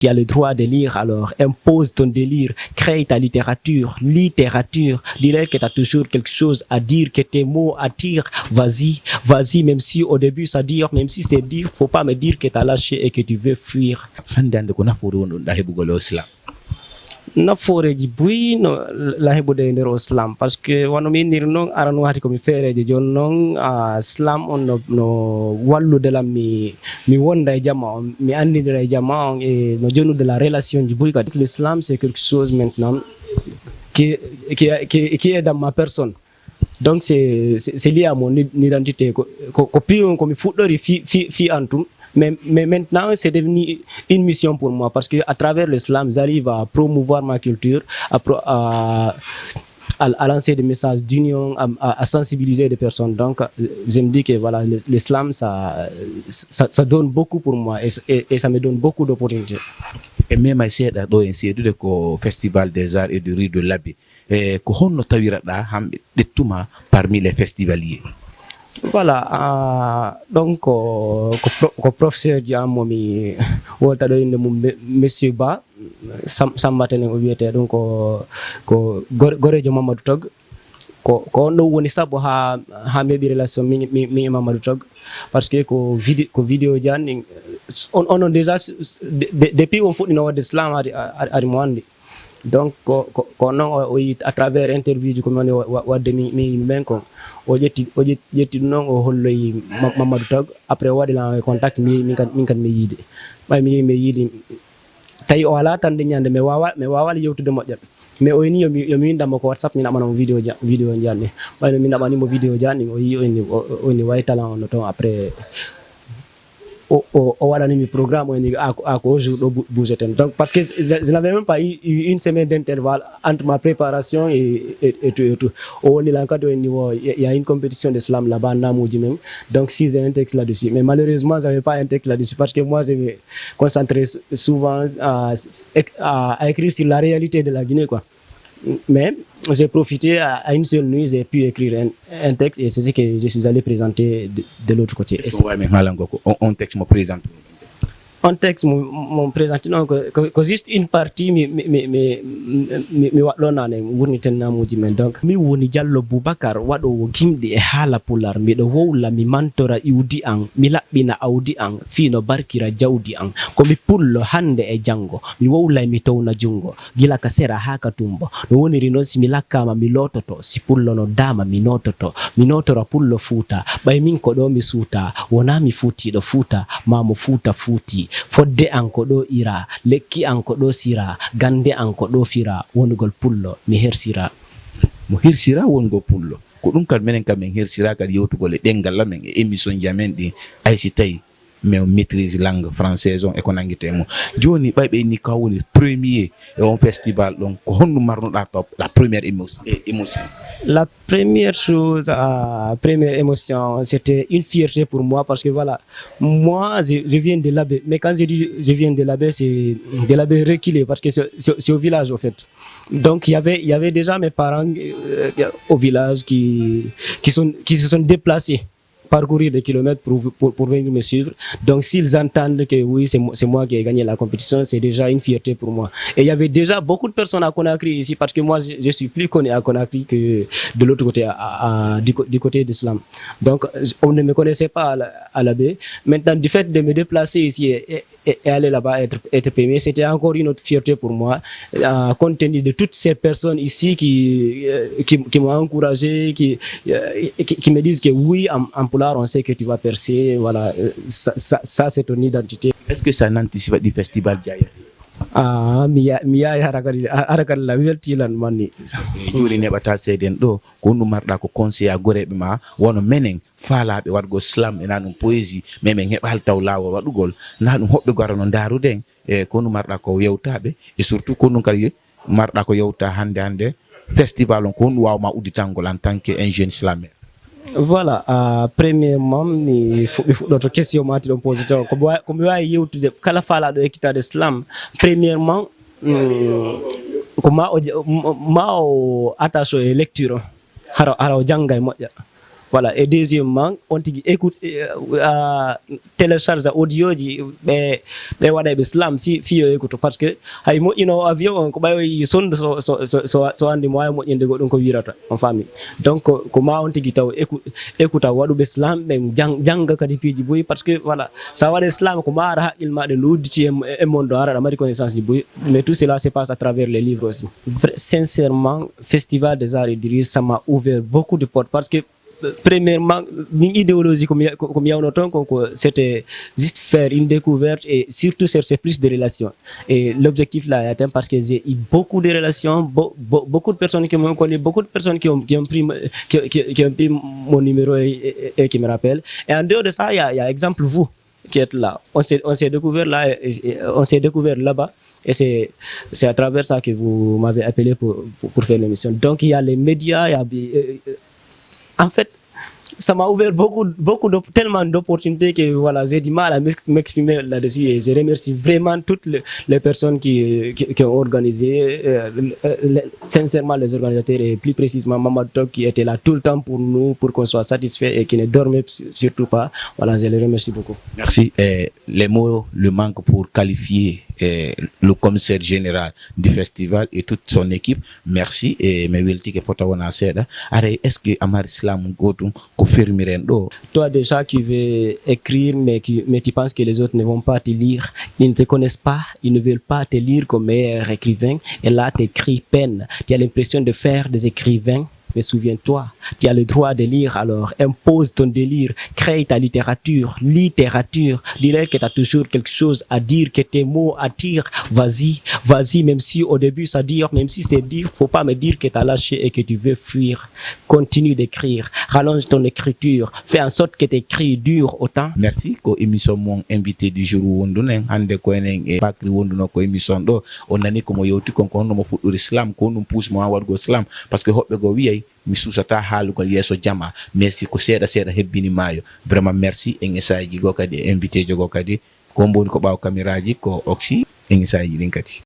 Tu as le droit de lire, alors impose ton délire, crée ta littérature, littérature. Dis-leur que tu as toujours quelque chose à dire, que tes mots attirent. Vas-y, vas-y, même si au début ça dure, même si c'est dire, faut pas me dire que tu as lâché et que tu veux fuir. Naforeji buyno la heɓude e nder o slam par ce que wano mi inniri noon arano wati komi feereje joni noon slam on no walludelam mi wonda e jama on mi andidira e jama on e no jonude la relation ji buy kadi l'islam c'est quelque chose maintenant qui est dans ma personne. Donc c'est lié à mon identité ko piyon komi fuɗɗori fi antum. Mais maintenant, c'est devenu une mission pour moi parce qu'à travers l'islam, j'arrive à promouvoir ma culture, à lancer des messages d'union, à sensibiliser des personnes. Donc, je me dis que voilà, l'islam, ça donne beaucoup pour moi et ça me donne beaucoup d'opportunités. Et même ici, dans le Festival des Arts et du Rue de l'Abbé, qu'on a parmi les festivaliers. Voilà, donc ko professeur ji am momi wolta ɗo inde mum monsieur Ba Samba tenen o wiyete ɗum ko gorejo Mamadou Tog ko on ɗo woni sabu ha meeɓi relation mi Mamadou Tog parce que ko vidéo ji an on déjà depuis on fuɗɗino wadde slam ari mo andi. Donc ko non à travers interview ji ko moni wadde mi men ko o ƴetti non o holloyi Mamadou Tog après o waɗi la contact min kan mi yiide ɓay mi yiidi tawi o ala tande ñande mi wawal yewtude moƴƴat mais o yini yomi windamo ko WhatsApp mi naɓanamo vidéo janni ɓayno mi naɓanimo vidéo janni o yi oni way talent on ton après o waɗanimi programme oni ko jour ɗo bougeten. Donc parce que je n'avais même pas eu une semaine d'intervalle entre ma préparation et tout. O woni lan kadi il y a une compétition de slam là-bas namuji même. Donc si j'ai un texte là-dessus, mais malheureusement j'avais pas un texte là-dessus parce que moi je me concentrais souvent à écrire sur la réalité de la Guinée quoi. Mais j'ai profité à une seule nuit, j'ai pu écrire un texte et c'est ce que je suis allé présenter de l'autre côté. Un texte me présente. Un texte mon présenté non que juste une partie mi waɗɗonane wurniten namuji men. Donc mi woni Diallo Boubacar waɗowo gimɗi e haala pular miɗo wowla mi mantora iwdi an mi laɓɓina awdi an fino barkira jawdi an komi pullo hande e janggo mi wowlay mi towna jungo gila ka sera ha ka tumbo no woniri noon si mi lakkama mi lototo si pullo no dama mi notora pullo fuuta ɓay min ko ɗo mi suuta wona mi fuutiɗo fuuta ma mo fuuta fuuti fodde an ko ɗo ira lekki an ko ɗo sira gande an ko ɗo fira wongol pullo mi hersira mo hirsira wongo pullo ko ɗum kadi minen kam min hirsira kadi yewtugol e ɗengal amen e émission ji amen ɗi aysi tawi mais on maîtrise langue française on e ko nangite mo joni ɓayɓe ni ka woni premier e on festival ɗon ko honno marnoɗa top la première émotion. La première chose, première émotion, c'était une fierté pour moi parce que voilà, moi je viens de l'Abbé, mais quand je dis je viens de l'Abbé, c'est de l'Abbé reculé parce que c'est au village au fait. Donc il y avait déjà mes parents au village qui se sont déplacés, parcourir des kilomètres pour venir me suivre. Donc s'ils entendent que oui, c'est moi qui ai gagné la compétition, c'est déjà une fierté pour moi. Et il y avait déjà beaucoup de personnes à Conakry ici, parce que moi je suis plus connu à Conakry que de l'autre côté, du côté de l'islam. Donc on ne me connaissait pas à l'Abbé. Maintenant, du fait de me déplacer ici et aller là-bas être premier, c'était encore une autre fierté pour moi, compte tenu de toutes ces personnes ici qui m'ont encouragé, qui me disent que oui, en Pulaar, on sait que tu vas percer, voilà, ça c'est ton identité. Est-ce que ça n'anticipe du festival Jaya? mi yahi harakadi la weltilan manni joni neɓata seeɗen ɗo ko honno marɗa ko conseil a goreɓe ma wono menen faalaɓe waɗgo slam ena ɗum poésie mais min heɓal taw lawol waɗugol na ɗum hoɓɓe garano daruden e ko honno marɗa ko yewtaɓe et surtout ko honno kadi marɗa ko yewta hande festival on ko honno wawma udditangol en tant que un jeune slameur. Voilà, premièrement, il faut d'autres questions mati ɗon posé taw ko mi wawi yewtude kala faalaɗo ekkitade slam. Premièrement, ko ma o attache e lecture hara o jangga e moƴƴa. voilà. Et deuxièmement on tigi écoute télécharge audio ji ɓe waɗa ɓe slam fiyo écoute par ce que hay moƴƴino avion on ko ɓayoyi sondu so andi mo wawi moƴƴinde goɗɗum ko wirata on faami. Donc ko ma on tigi taw écoute waɗuɓe slam ɓe jangga kadi piiji boyi par ce que voilà sa waɗe slam ko ma ara haqqille ma ɗe lodditi e monde ara aɗa mari connaissance ji boyi, mais tout cela se passe à travers les livres aussi. Sincèrement Festival des Arts et du Rire ça m'a ouvert beaucoup de portes parce que premièrement min idéologie ko mi yawno ton ko c'était juste faire une découverte et surtout chercher plus de relations, et l'objectif là est atteint parce que j'ai eu beaucoup de relations, beaucoup de personnes qui m'ont connu, beaucoup de personnes qui ont pris mon numéro et qui me rappellent. Et en dehors de ça il y a exemple vous qui êtes là, on s'est découvert là, on s'est découvert là-bas. Et c'est à travers ça que vous m'avez appelé pour faire l'émission. Donc il y a les médias, en fait, ça m'a ouvert tellement d'opportunités que voilà, j'ai du mal à m'exprimer là-dessus, et je remercie vraiment toutes les personnes qui ont organisé, sincèrement les organisateurs, et plus précisément Mamadou Top qui était là tout le temps pour nous, pour qu'on soit satisfait et qui ne dormait surtout pas. Voilà, je les remercie beaucoup. Merci. Les mots le manquent pour qualifier le commissaire général du festival et toute son équipe. Merci. Et me welti que fota wona seda. Are est-ce que Amar Islam gotum ko fermiren do? Toi déjà qui veux écrire mais tu penses que les autres ne vont pas te lire, ils ne te connaissent pas, ils ne veulent pas te lire comme meilleur écrivain, et là tu écris peine, tu as l'impression de faire des écrivains. Mais souviens-toi, tu as le droit de lire, alors impose ton délire, crée ta littérature, dis-leur que tu as toujours quelque chose à dire, que tes mots attirent, vas-y, même si au début ça dure, même si c'est dur, faut pas me dire que tu as lâché et que tu veux fuir. Continue d'écrire, rallonge ton écriture, fais en sorte que tu écris dur autant. Merci ko émission mon invité du jour wondunen hande ko enen e bakri wonduno ko émission do on nani ko mo yewti kon no mo fuddori islam ko num pousse mo wargo islam parce que hobbe go wiyay mi susata haalugol yeso jama, merci ko seeɗa hebbini maayo. Vraiment merci en esaji go kadi invité jogo kadi ko mboni ko ɓaw caméra ji ko oxy en esaji ɗin kadi.